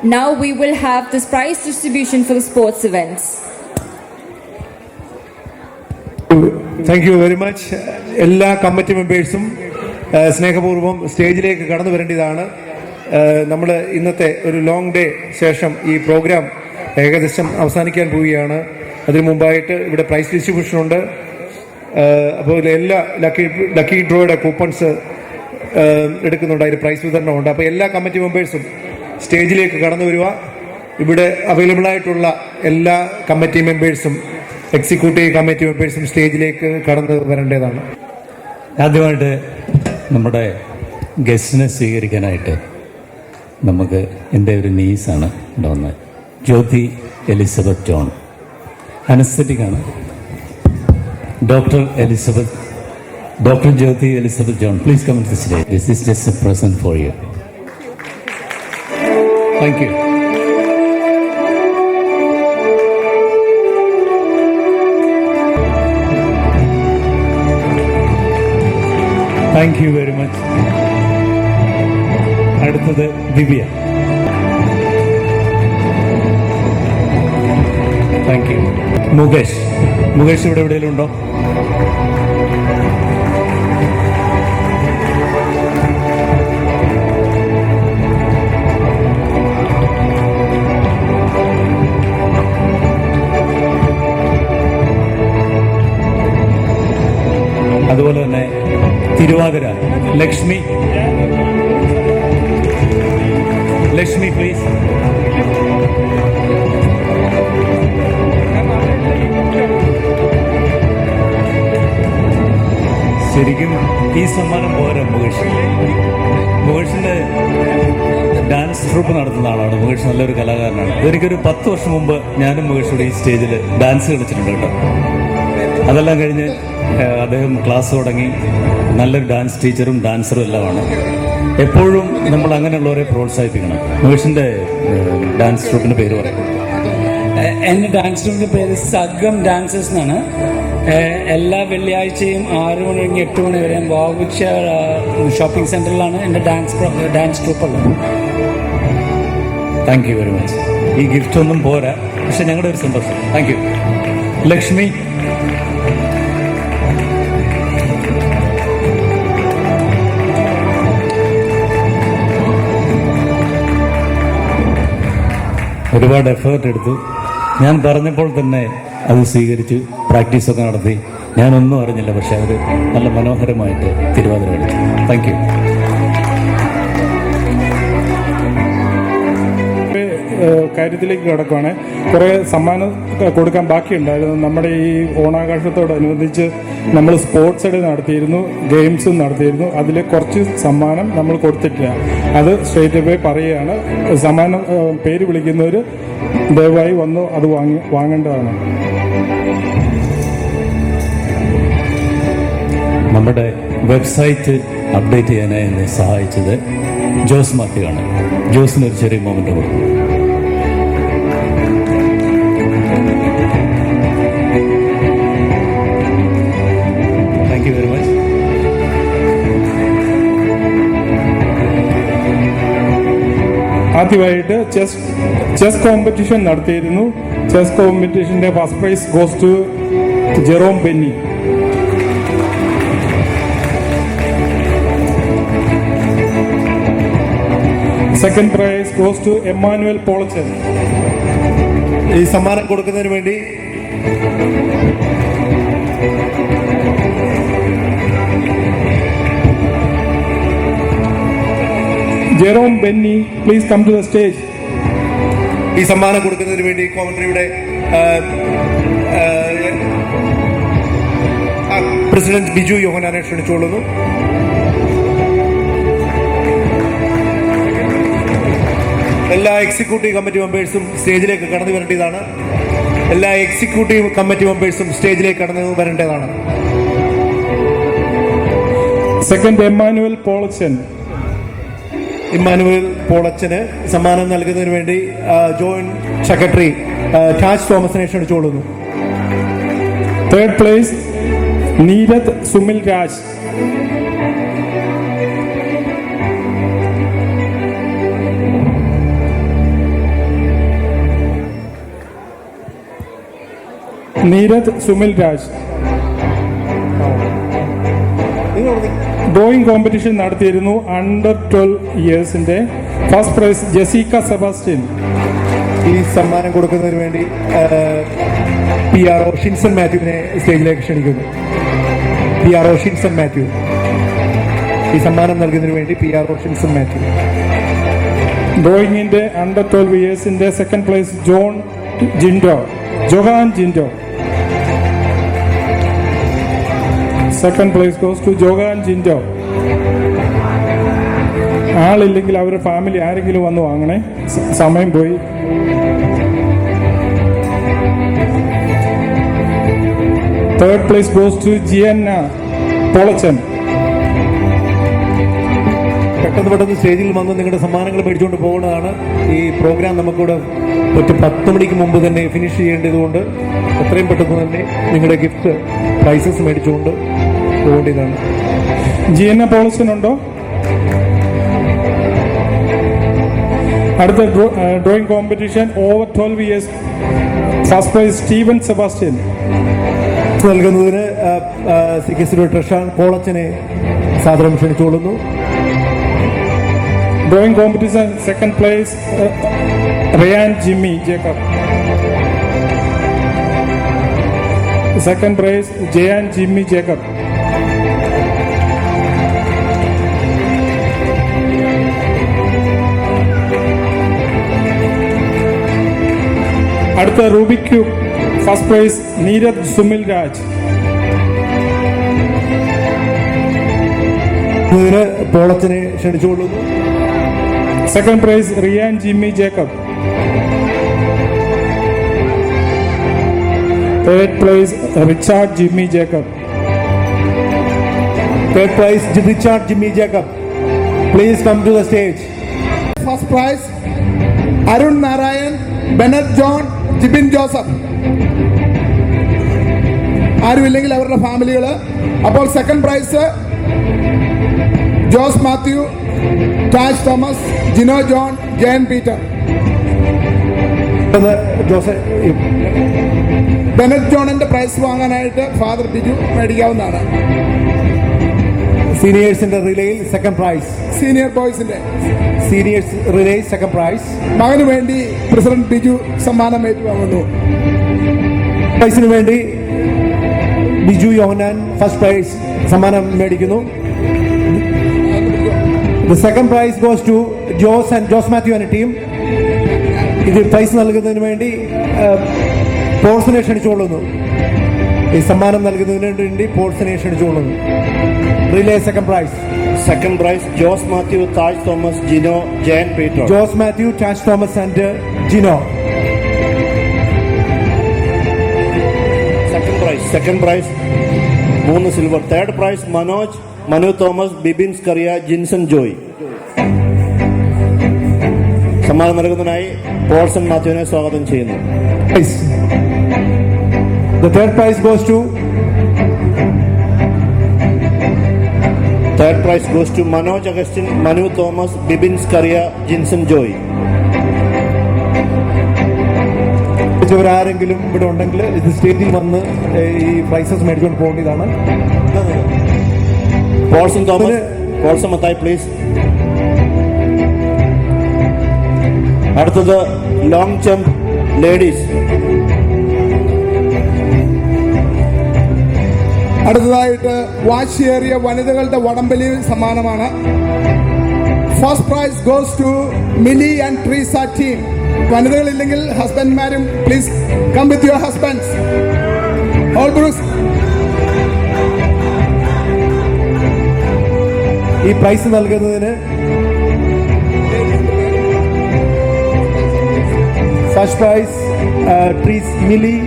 Now we will have this prize distribution for the sports events. Thank you very much. എല്ലാ committee മെമ്പേഴ്സും സ്നേഹപൂർവ്വം സ്റ്റേജിലേക്ക് കടന്നു വരേണ്ടതാണ്. നമ്മൾ ഇന്നത്തെ ഒരു ലോങ് ഡേ ശേഷം ഈ പ്രോഗ്രാം ഏകദേശം അവസാനിക്കാൻ പോവുകയാണ്. അതിനു മുമ്പായിട്ട് ഇവിടെ പ്രൈസ് ഡിസ്ട്രിബ്യൂഷൻ ഉണ്ട്. അപ്പോൾ എല്ലാ ലക്കി ഡ്രോയുടെ കൂപ്പൺസ് എടുക്കുന്നുണ്ട്. അതിന് പ്രൈസ് വിതരണമുണ്ട്. അപ്പോൾ എല്ലാ കമ്മിറ്റി മെമ്പേഴ്സും സ്റ്റേജിലേക്ക് കടന്നു വരിക. ഇവിടെ അവൈലബിൾ ആയിട്ടുള്ള എല്ലാ കമ്മിറ്റി മെമ്പേഴ്സും എക്സിക്യൂട്ടീവ് കമ്മിറ്റി മെമ്പേഴ്സും സ്റ്റേജിലേക്ക് കടന്നു വരേണ്ടതാണ്. ആദ്യമായിട്ട് നമ്മുടെ ഗസ്റ്റിനെ സ്വീകരിക്കാനായിട്ട് നമുക്ക് എൻ്റെ ഒരു നീസാണ് ഉണ്ടാവുന്നത്, ജ്യോതി എലിസബത്ത് ജോൺ. അനസ്തറ്റിക്കാണ്. Doctor Jyothi Elizabeth John, please come to stage. This is just a present for you. Thank you. Thank you very much. അടുത്തത് ദിവ്യ. Thank you. മുകേഷ് ഇവിടെ എവിടെയെങ്കിലും ഉണ്ടോ? അതുപോലെ തന്നെ തിരുവാതിര ലക്ഷ്മി പ്ലീസ്. ശരിക്കും ഈ സമ്മാനം പോരാ മുകേഷിന്റെ ഡാൻസ് ട്രൂപ്പ് നടത്തുന്ന ആളാണ്. മുകേഷ് നല്ലൊരു കലാകാരനാണ്. ഇതെനിക്കൊരു 10 വർഷം മുമ്പ് ഞാനും മുകേഷോട് ഈ സ്റ്റേജിൽ ഡാൻസ് കളിച്ചിട്ടുണ്ട് കേട്ടോ. അതെല്ലാം കഴിഞ്ഞ് അദ്ദേഹം ക്ലാസ് തുടങ്ങി. നല്ലൊരു ഡാൻസ് ടീച്ചറും ഡാൻസറും എല്ലാമാണ്. എപ്പോഴും നമ്മൾ അങ്ങനെയുള്ളവരെ പ്രോത്സാഹിപ്പിക്കണം. മുകേഷിന്റെ ഡാൻസ് ട്രൂപ്പിന്റെ പേര് പറയും. എൻ്റെ ഡാൻസ് ട്രൂപ്പിന്റെ പേര് സഗം ഡാൻസേഴ്സ് എന്നാണ്. എല്ലാ വെള്ളിയാഴ്ചയും 6 മണി കഴിഞ്ഞ് 8 മണി വരെ വാവുച്ച ഷോപ്പിംഗ് സെന്ററിലാണ് എൻ്റെ ഡാൻസ് ട്രൂപ്പ് ഉള്ളത്. Thank you very much. ഈ ഗിഫ്റ്റ് ഒന്നും പോരാ, പക്ഷെ ഞങ്ങളുടെ ഒരു സന്തോഷം. Thank you. ലക്ഷ്മി. ഒരുപാട് എഫേർട്ട് എടുത്തു. ഞാൻ പറഞ്ഞപ്പോൾ തന്നെ അത് സ്വീകരിച്ചു, പ്രാക്ടീസൊക്കെ നടത്തി. ഞാനൊന്നും അറിഞ്ഞില്ല, പക്ഷെ അവർ നല്ല മനോഹരമായിട്ട് തിരുവാതിര കളിച്ചു. Thank you. കാര്യത്തിലേക്ക് കിടക്കുകയാണ്. കുറേ സമ്മാനം കൊടുക്കാൻ ബാക്കിയുണ്ടായിരുന്നു. നമ്മുടെ ഈ ഓണാഘോഷത്തോടനുബന്ധിച്ച് നമ്മൾ സ്പോർട്സ് ഡേ നടത്തിയിരുന്നു, ഗെയിംസും നടത്തിയിരുന്നു. അതിൽ കുറച്ച് സമ്മാനം നമ്മൾ കൊടുത്തിട്ടില്ല. അത് സ്ട്രേറ്റ് അവേ പറയുകയാണ്. സമ്മാനം പേര് വിളിക്കുന്നവർ ദയവായി വന്ന് അത് വാങ്ങേണ്ടതാണ്. നമ്മുടെ വെബ്സൈറ്റ് അപ്ഡേറ്റ് ചെയ്യാനായി എന്നെ സഹായിച്ചത് ജോസ് മാത്യു ആണ്. ജോസിനൊരു ചെറിയ മൊമെന്റ് കൊടുക്കും. Thank you very much. ആദ്യമായിട്ട് ചെസ് കോമ്പറ്റീഷൻ നടത്തിയിരുന്നു. ചെസ് കോമ്പറ്റീഷന്റെ first prize goes to Jerome Benny. Second prize goes to Emmanuel Polachan. ഈ സമ്മാനം കൊടുക്കുന്നതിന് വേണ്ടി Jerome Benny, please come to the stage. ഈ സമ്മാനം കൊടുക്കുന്നതിന് വേണ്ടി കോമന്ററിയുടെ പ്രസിഡന്റ് ബിജു യോഹനാനെ ക്ഷണിച്ചുകൊള്ളുന്നു. എല്ലാ എക്സിക്യൂട്ടീവ് കമ്മിറ്റി മെമ്പേഴ്സും സ്റ്റേജിലേക്ക് കടന്നു വരേണ്ടതാണ്. Second Emmanuel Polachan. പോളച്ചന് സമ്മാനം നൽകുന്നതിന് വേണ്ടി ജോയിന്റ് സെക്രട്ടറി ടാജ് തോമസിനെ ക്ഷണിച്ചുകൊള്ളുന്നു. Third place Neeraj Sumil Raj. Neeraj Sumil Raj. Drawing competition നടത്തിയിരുന്നു അണ്ടർ 12 ഇയേഴ്സിന്റെ. First prize Jessica Sebastian. ഈ സമ്മാനം കൊടുക്കുന്നതിന് വേണ്ടി PRO ഷിൻസൺ മാത്യുവിനെ സ്റ്റേജിലേക്ക് ക്ഷണിക്കുന്നു. PRO ഷിൻസൺ മാത്യു. ഈ സമ്മാനം നൽകുന്നതിന് വേണ്ടി PRO ഷിൻസൺ മാത്യു. ഡ്രോയിങ്ങിന്റെ അണ്ടർ 12 ഇയേഴ്സിന്റെ second place Johan Jindo. Second place goes to Johan Jindo. ആളില്ലെങ്കിൽ അവരുടെ ഫാമിലി ആരെങ്കിലും വന്ന് വാങ്ങണേ, സമയം പോയി. Third place goes to Gianna Polachan. പെട്ടെന്ന് സ്റ്റേജിൽ വന്ന് നിങ്ങളുടെ സമ്മാനങ്ങൾ മേടിച്ചുകൊണ്ട് പോകുന്നതാണ്. ഈ പ്രോഗ്രാം നമുക്കിവിടെ 10 മണിക്ക് മുമ്പ് തന്നെ ഫിനിഷ് ചെയ്യേണ്ടതുകൊണ്ട് എത്രയും പെട്ടെന്ന് തന്നെ നിങ്ങളുടെ ഗിഫ്റ്റ് പ്രൈസസ് മേടിച്ചുകൊണ്ട് പോകേണ്ടതാണ്. ജിയന്ന പൊളച്ചൻ ഉണ്ടോ? അടുത്ത drawing competition over 12 years. First prize Steven Sebastian. നൽകുന്നതിന് CKC ട്രഷാൻ കോളച്ചനെ സാദരം ക്ഷണിച്ചുകൊള്ളുന്നു. Drawing competition second place Ryan Jimmy Jacob. Second prize Jayan Jimmy Jacob. അടുത്ത Rubik cube. First prize Neeraj Sumil Raj. പോളച്ചനെ ക്ഷണിച്ചുകൊള്ളുന്നു. Second prize Ryan Jimmy Jacob. Third prize Richard Jimmy Jacob. Third prize Richard Jimmy Jacob. Please come to the stage. First prize Arun Narayan, Bennett John, Jibin Joseph. ആരുമില്ലെങ്കിൽ അവരുടെ ഫാമിലികൾ. അപ്പോൾ second prize Jose Mathew, Tash Thomas, Jino John, Jayan Peter. Bennett ജോണിന്റെ prize വാങ്ങാനായിട്ട് father Biju മേടിക്കാവുന്നതാണ്. സീനിയേഴ്സിന്റെ റിലേയിൽ second prize. Senior ബോയ്സിന്റെ സീനിയേഴ്സ് റിലേ സെക്കൻഡ് പ്രൈസ്. മകന് വേണ്ടി പ്രസിഡന്റ് ബിജു സമ്മാനം ഏറ്റുവാങ്ങുന്നു. പ്രൈസിന് വേണ്ടി ബിജു യോഹനാൻ ഫസ്റ്റ് പ്രൈസ് സമ്മാനം മേടിക്കുന്നു. The second prize goes to Jose Matthew and team. ഇത് പ്രൈസ് നൽകുന്നതിന് വേണ്ടി പോൾസിനെ ക്ഷണിച്ചുകൊള്ളുന്നു. ഈ സമ്മാനം നൽകുന്നതിന് വേണ്ടി പോൾസിനെ ക്ഷണിച്ചുകൊള്ളുന്നു. Relay second prize. Second prize, Jose Matthew, Taj Thomas, Gino, Jan Peter. Jose Matthew, Taj Thomas and Gino. Second prize, 3 silver. Third prize, Manoj, Manu Thomas, Bibin Skaria, Jinson Joy. സമ്മാനം നൽകുന്നതിനായി പോൾസൺ മാത്യുവിനെ സ്വാഗതം ചെയ്യുന്നു. The third prize goes to Manoj Agustin, Manu Thomas, Bibin Skaria, Jinson Joy. ആരെങ്കിലും ഇവിടെ ഉണ്ടെങ്കിൽ ഇത് സ്റ്റേജിൽ വന്ന് ഈ പ്രൈസസ് മേടിച്ചുകൊണ്ട് പോകേണ്ടതാണ്. Paulson Thomas, Paulson Mathai please. അടുത്തത് ലോങ് ജംപ് ലേഡീസ്. അടുത്തതായിട്ട് വാശിയേറിയ വനിതകളുടെ വടംവലി സമ്മാനമാണ്. First prize goes to Mili and Treesa team. വനിതകളില്ലെങ്കിൽ ഹസ്ബൻഡ്മാരും please come with your husbands. Holbrooks. ഈ പ്രൈസ് നൽകുന്നതിന് first prize Mili,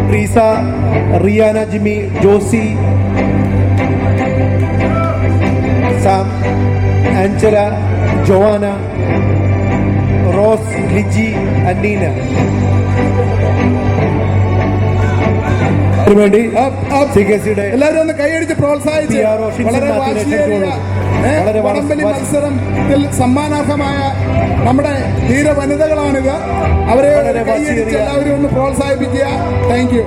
Treesa, Riyana Jimmy, Josy, Sam, Angela, Joanna, Rose, Liji, Anneena. വേണ്ടി CKCയുടെ എല്ലാവരും ഒന്ന് കൈയടിച്ച് പ്രോത്സാഹിച്ച്. വളരെ വാശിയേറിയ വളരെ വടംവലി മത്സരത്തിൽ സമ്മാനാർഹമായ നമ്മുടെ ധീര വനിതകളാണിത്. അവരെ കൈയടിച്ച് എല്ലാവരും ഒന്ന് പ്രോത്സാഹിപ്പിക്കുക. Thank you.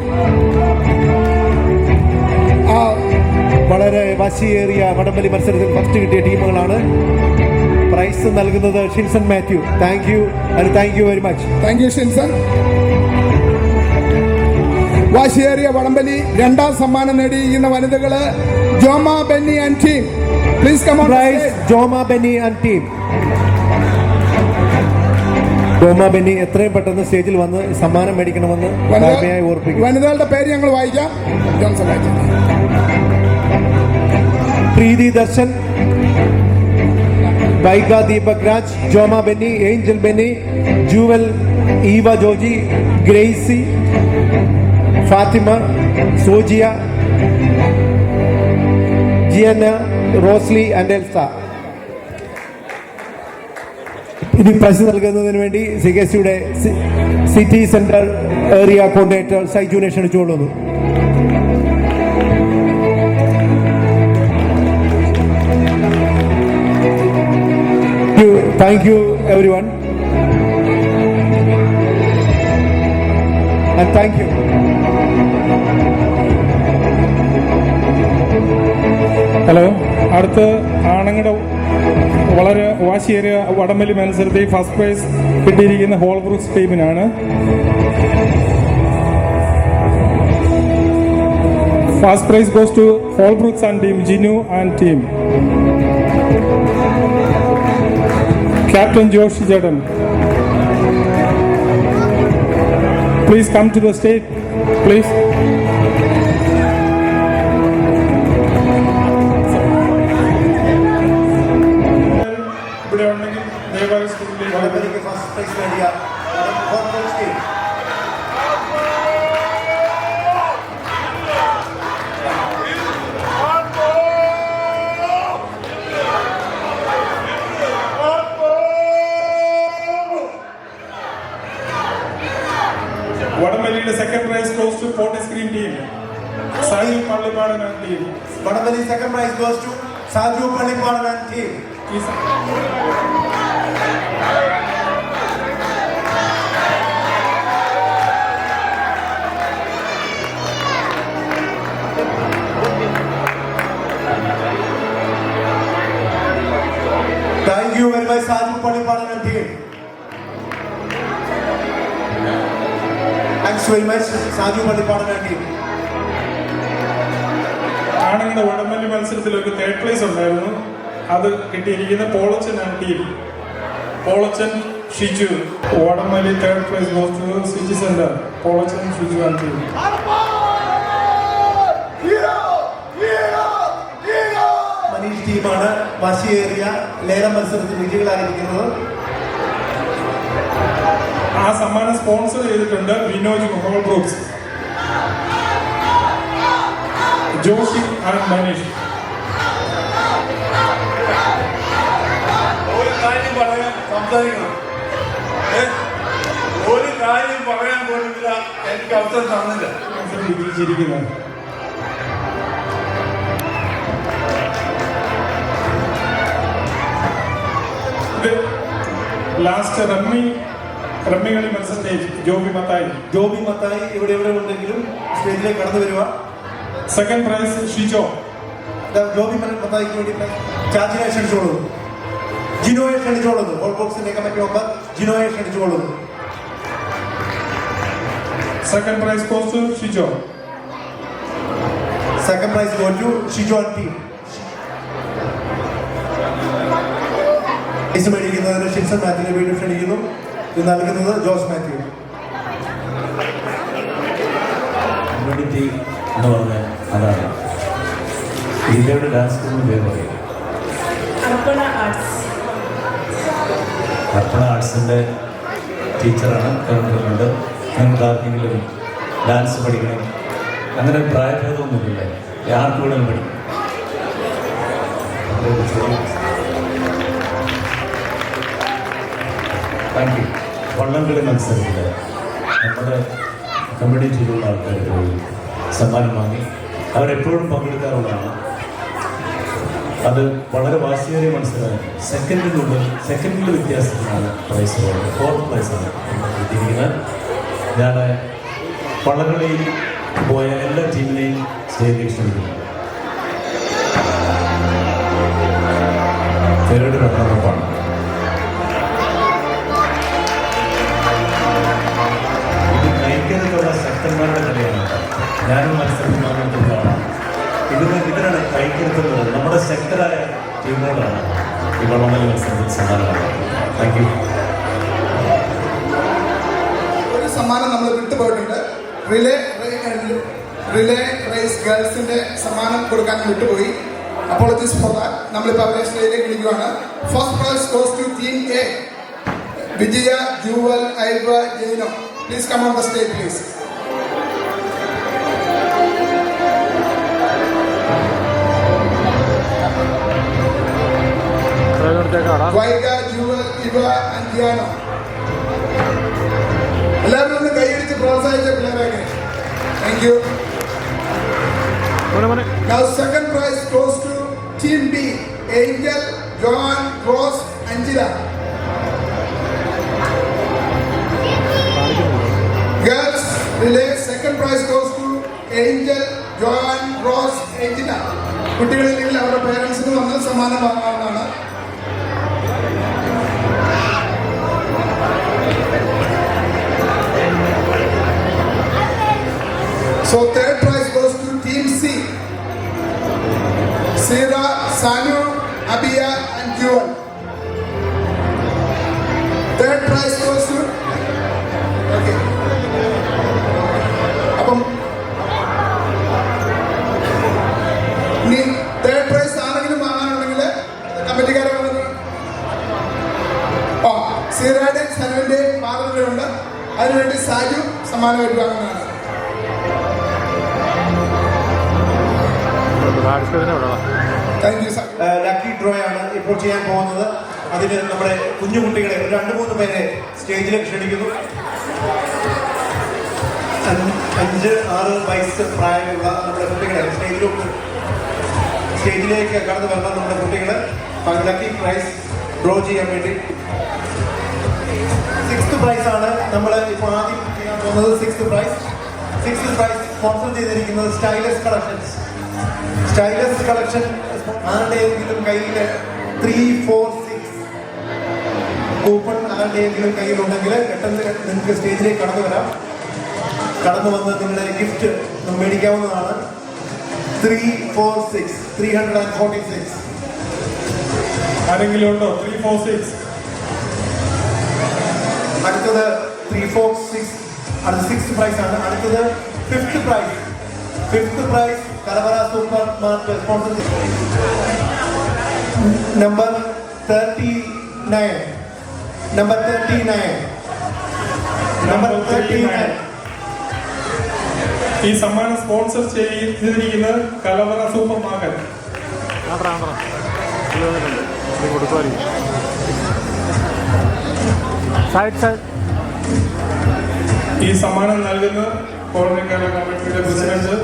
വളരെ വാശിയേറിയ വടംവലി മത്സരത്തിൽ ഫസ്റ്റ് കിട്ടിയ ടീമുകളാണ്. പ്രൈസ് നൽകുന്നത് Shinson Mathew. Thank you very much. Thank you Shinson. വാശിയേറിയ വടംവലി രണ്ടാം സമ്മാനം നേടിയിരിക്കുന്ന വനിതകള് Joma Benny and team. Please come on. Prize Joma Benny and team. Joma Benny എത്രയും പെട്ടെന്ന് സ്റ്റേജിൽ വന്ന് സമ്മാനം മേടിക്കണമെന്ന് താഴ്മയായി ഓർപ്പിക്കും. വനിതകളുടെ പേര് ഞങ്ങൾ വായിക്കാം. ജോൺസൺ വായിക്കാം. Preethi Darshan, Vaiga Deepak Raj, Joma Benny, Angel Benny, Jewel, Eva Joji, Gracy, Fathima, Sojia, Gianna, Rosly and Elsa. ഇനി പ്രൈസ് നൽകുന്നതിന് വേണ്ടി CKCയുടെ സിറ്റി സെന്റർ ഏരിയ കോർഡിനേറ്റർ സൈജുനെ ക്ഷണിച്ചുകൊള്ളുന്നു. Thank you everyone and thank you. Hello, അടുത്ത് ആണുങ്ങളുടെ വളരെ വാശിയേറിയ വടംവലി മത്സരത്തിൽ ഫസ്റ്റ് പ്രൈസ് കിട്ടിയിരിക്കുന്ന ഹോൾബ്രൂക്സ് ടീമിനാണ്. First prize goes to Holbrooks and team, Jinu and team. Captain Josh Jordan, please come to the stage, please. Vadamali's second prize goes to Fortis Green team. Saju Pallipadan and team. Vadamali's second prize goes to Saju Pallipadan and team. Thank you very much, Saju Pallipadan and team. Thanks very much, Saju Pallipadan and team. ആണുങ്ങളുടെ വടംവലി മത്സരത്തിലൊക്കെ third place ഉണ്ടായിരുന്നു. അത് കിട്ടിയിരിക്കുന്ന Polachan and team. Polachan Shiju. വടംവലി third place goes to city centre, Polachan Shiju and team. Manish ടീമാണ് വാശിയേറിയ ലേലം മത്സരത്തിൽ വിജയികളായിരിക്കുന്നത്. ആ സമ്മാനം സ്പോൺസർ ചെയ്തിട്ടുണ്ട് വിനോജ് ഹോൾബ്രൂക്സ്, ജോഷി ആൻഡ് മനീഷ്. ഒരു കാര്യം പറയാൻ സംസാരിക്കണം. ഒരു കാര്യം പറയാൻ പോലുമില്ല, എനിക്ക് അവസരം തന്നില്ല. വിജയിച്ചിരിക്കുന്നത് ലാസ്റ്റ് റമ്മികളി മത്സരത്തിൽ ജോബി മത്തായി ഇവിടെ ഉണ്ടെങ്കിലും സ്റ്റേജിലേക്ക് കടന്നു വരിക. Second prize Shijo. ജോബി മത്തായിക്ക് വേണ്ടി ചാച്ചിനെ ക്ഷണിച്ചോളൂ, ജിനോയെ ക്ഷണിച്ചോളുന്നു. ഓൾ ബോക്സിന്റെ കമ്മിറ്റി മെമ്പർ ജിനോയെ ക്ഷണിച്ചോളുന്നു. Second prize goes to Shijo. Second prize go to Shijo and team. Prize മേടിക്കുന്നതിന് ഷിൻസൺ മാത്യുവിനെ വീണ്ടും ക്ഷണിക്കുന്നു. ഇത് നൽകുന്നത് ജോസ് മാത്യു. കമ്മ്യൂണിറ്റി എന്ന് പറഞ്ഞാൽ അതാണ്. ഇന്ത്യയുടെ ഡാൻസ് സ്കൂളിന് പേര് പറയും അർപ്പണ ആർട്സിൻ്റെ ടീച്ചറാണ്. കൗണ്ടറിലുണ്ട്. നിങ്ങൾക്ക് ആർക്കെങ്കിലും ഡാൻസ് പഠിക്കണം, അങ്ങനെ പ്രായഭേദമൊന്നുമില്ല, ആർക്ക് വേണമെങ്കിലും പഠിക്കും. Thank you. വള്ളംകളി മത്സരത്തിൽ നമ്മുടെ കമ്മ്യൂണിറ്റിയിലുള്ള ആൾക്കാർ പോയി സമ്മാനം വാങ്ങി അവരെപ്പോഴും പങ്കെടുക്കാറുള്ളതാണ്. അത് വളരെ വാശിയേറിയ മത്സരമാണ്. സെക്കൻഡിൽ വ്യത്യാസത്തിലാണ് പ്രൈസ് ഉള്ളത്. 4th പ്രൈസാണ് കിട്ടിയിരിക്കുന്നത്. ഞാൻ പള്ളകളിൽ പോയ എല്ലാ ടീമിനെയും സ്റ്റേജിലേക്ക് ക്ഷണിക്കുന്നു. 3rd റണ്ണറപ്പാണ്. ഇത് കൈക്കരുത്തുള്ള ശക്തന്മാരുടെ കളിയാണ്. ഞാനും മത്സരത്തിൽ പങ്കെടുത്തതാണ്. ഇതിനാണ് കൈക്കരുത്തുള്ളത്. നമ്മുടെ ശക്തരായ ടീമുകളാണ് ഈ വള്ളംകളി മത്സരത്തിൽ സമ്മാനമാണ്. Thank you. ഒരു സമ്മാനം നമ്മൾ വിട്ടുപോയിട്ടുണ്ട്. റിലേ റേസ് ഗേൾസിന്റെ സമ്മാനം കൊടുക്കാൻ വിട്ടുപോയി. Apologies for that. നമ്മളിപ്പോൾ അവരെ സ്റ്റേജിലേക്ക് വിളിക്കുകയാണ്. First prize goes to team A. Vijaya, Jewel, Eva, Jaino. Please come on the stage please. Vaiga, Jewel, Eva and Jiyano. എല്ലാവരും ഒന്ന് കൈയടിച്ച് പ്രോത്സാഹിച്ച പിള്ളേരൊക്കെ. Thank you. Now second prize goes to Team B. Angel, Joan, Rose, Angela. Girls relay second prize goes to Angel, Joan, Rose, Angela. കുട്ടികളില്ലെങ്കിൽ അവരുടെ പേരൻസിന് വന്ന് സമ്മാനം വാങ്ങാവുന്നതാണ്. So third prize goes to Team C. Sira, Sanu, Abia and Jewel. Third prize goes to... Okay. അപ്പം ഇനി third prize ആരെങ്കിലും വാങ്ങാനുണ്ടെങ്കിൽ കമ്മിറ്റിക്കാരെ വന്നത് സീറയുടെയും സനുവിന്റെയും മാതൃകയുണ്ട്. അതിനുവേണ്ടി സാജു സമ്മാനം ഏറ്റുവാങ്ങുന്നതാണ്. Lucky draw ആണ് ഇപ്പോൾ ചെയ്യാൻ പോകുന്നത്. അതിന് നമ്മുടെ കുഞ്ഞുകുട്ടികളെ 2-3 പേരെ സ്റ്റേജിലേക്ക് ക്ഷണിക്കുന്നു. 5-6 വയസ്സ് പ്രായമുള്ള നമ്മുടെ കുട്ടികളെ സ്റ്റേജിലേക്ക് കടന്നു വരണം. നമ്മുടെ കുട്ടികൾ ലക്കി പ്രൈസ് ഡ്രോ ചെയ്യാൻ വേണ്ടി 6th പ്രൈസാണ് നമ്മൾ ഇപ്പോൾ ആദ്യം ചെയ്യാൻ പോകുന്നത്. 6th പ്രൈസ് സ്പോൺസർ ചെയ്തിരിക്കുന്നത് സ്റ്റൈലസ് കളക്ഷൻസ്. സ്റ്റൈലസ് കളക്ഷൻ ആരുടെയെങ്കിലും കയ്യിൽ 3, 4, 6 കൂപ്പൺ ആരുടെയെങ്കിലും കയ്യിലുണ്ടെങ്കിൽ പെട്ടെന്ന് നിങ്ങൾക്ക് സ്റ്റേജിലേക്ക് കടന്നു വരാം. കടന്നു വന്ന് നിങ്ങളുടെ ഗിഫ്റ്റ് മേടിക്കാവുന്നതാണ്. 3, 4, 6 346. ആരെങ്കിലും ഉണ്ടോ? 3, 4, 6. അടുത്തത് 3, 4, 6. അടുത്ത 6th പ്രൈസാണ്. അടുത്തത് 5th പ്രൈസ്. 5th പ്രൈസ് കലവറ സൂപ്പർ മാർക്കറ്റ് സ്പോൺസർ നമ്പർ 39. ഈ സമ്മാനം സ്പോൺസർ ചെയ്തിരിക്കുന്നത് കലവറ സൂപ്പർ മാർക്കറ്റ്. ഈ സമ്മാനം നൽകുന്ന കോളനി കേരള കമ്മിറ്റിയുടെ പ്രസിഡന്റ്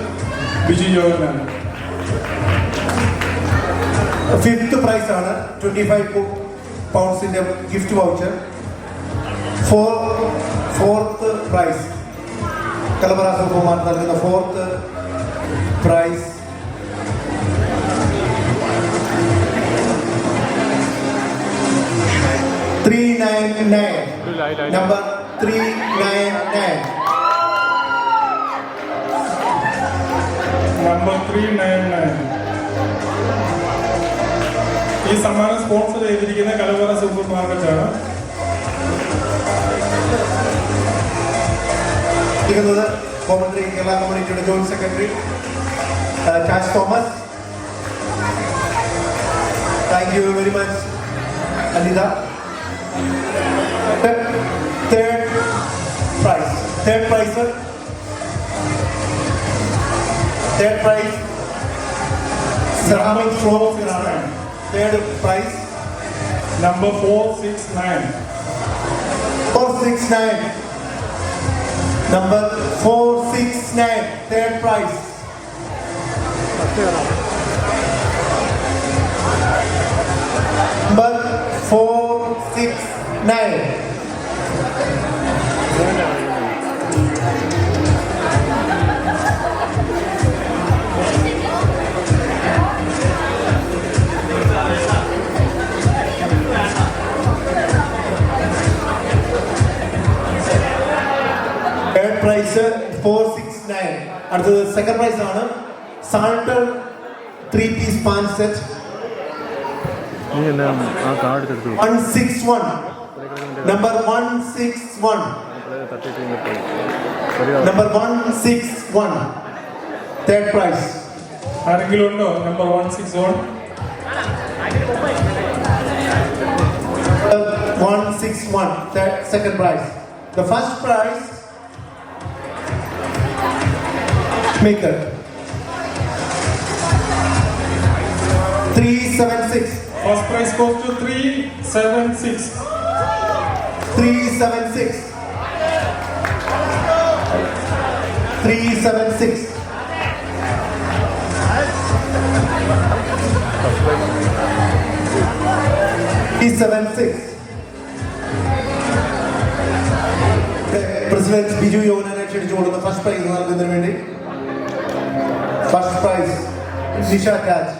ബിജു ജോർജാണ്. 5th പ്രൈസ് ആണ് 25 പൗണ്ട്സിന്റെ ഗിഫ്റ്റ് വൗച്ചർ. 4th പ്രൈസ് കലവറ സൂപ്പർ മാർക്കറ്റ് നൽകുന്ന 4th പ്രൈസ് നമ്പർ 399. നമ്പർ 399. ഈ സമ്മാനം സ്പോൺസർ ചെയ്തിരിക്കുന്ന കലവറ സൂപ്പർ മാർക്കറ്റാണ്. കോമൺട്രി കേരള കമ്മ്യൂണിറ്റിയുടെ ജോയിന്റ് സെക്രട്ടറി ടാസ് Thomas. Thank you very much Anitha. Third prize ceramic floor. Third prize number 469. Number 469. Third prize 469. Third prize 469. അടുത്തത് സെക്കൻഡ് പ്രൈസ് ആണ് Salter 3-piece pan set 161. Number 161. Number 161. Third prize. ആരെങ്കിലും ഉണ്ടോ number 161? 161. Second prize. The first prize maker 376. First prize goes to 376. 376. 376. President Biju യോഹനാനെ ക്ഷണിച്ചു കൊടുക്കുന്ന first prize നൽകുന്നതിന് വേണ്ടി first prize Nisha Raj.